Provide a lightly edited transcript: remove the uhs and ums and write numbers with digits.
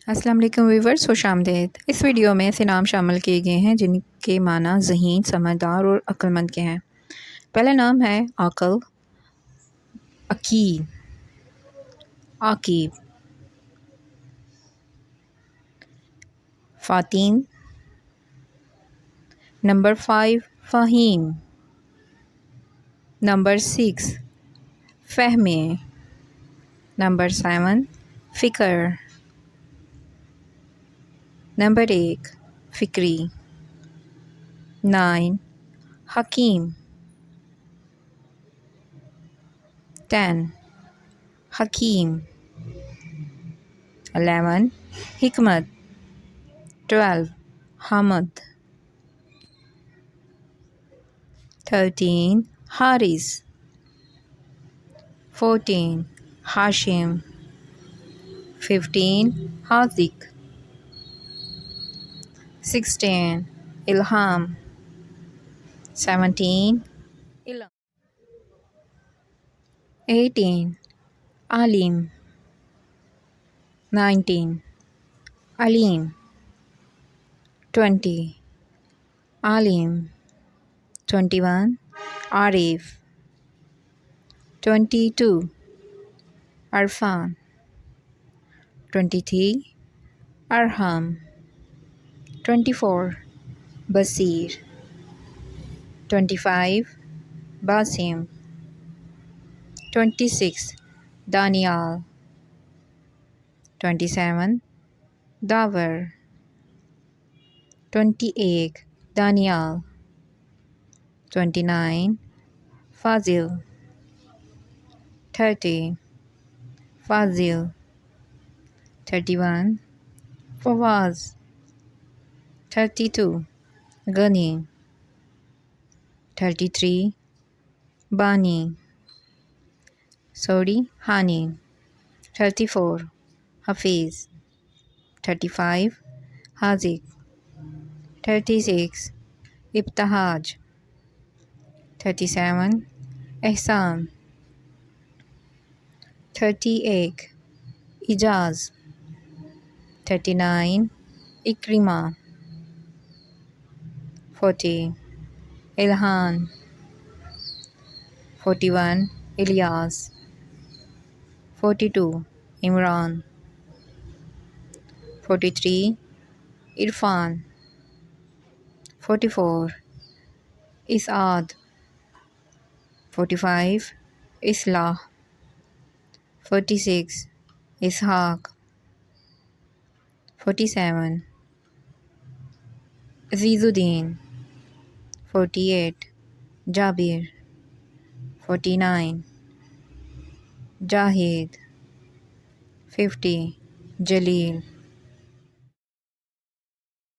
السلام علیکم ویورز، خوش آمدید۔ اس ویڈیو میں سے نام شامل کیے گئے ہیں جن کے معنی ذہین، سمجھدار اور عقل مند کے ہیں۔ پہلا نام ہے عقل، عقیل، عاقب، فاتین۔ نمبر 5 فہیم، نمبر 6 فہمے، نمبر 7 فکر، نمبر 8 فکری، 9 حکیم، 10 حکیم، 11 حکمت، 12 حمد، 13 حارث، 14 ہاشم، 15 حاذق، 16 الہام، 17 علم، 18 عالم، 19 علیم، 20 عالم، 21 عارف، 22 عرفان، 23 ارحم، 24 بصیر، 25 باسم، 26 دانیال، 27 داور، 28 دانیال، 29 فاضل، 30 فاضل، 31 فواز، 32 غنی، 33 بانی، ہانی، 34 حفیظ، 35 حاذق، 36 ابتہاج، 37 احسان، 38 اجاز، 39 اکرمہ، 40 الہان، 41 الیاس، 42 عمران، 43 عرفان، 44 اسعاد، 45 اصلاح، 46 اسحاق، 47 عزیز الدین، 48 جابر، 49 جاہد، 50 جلیل،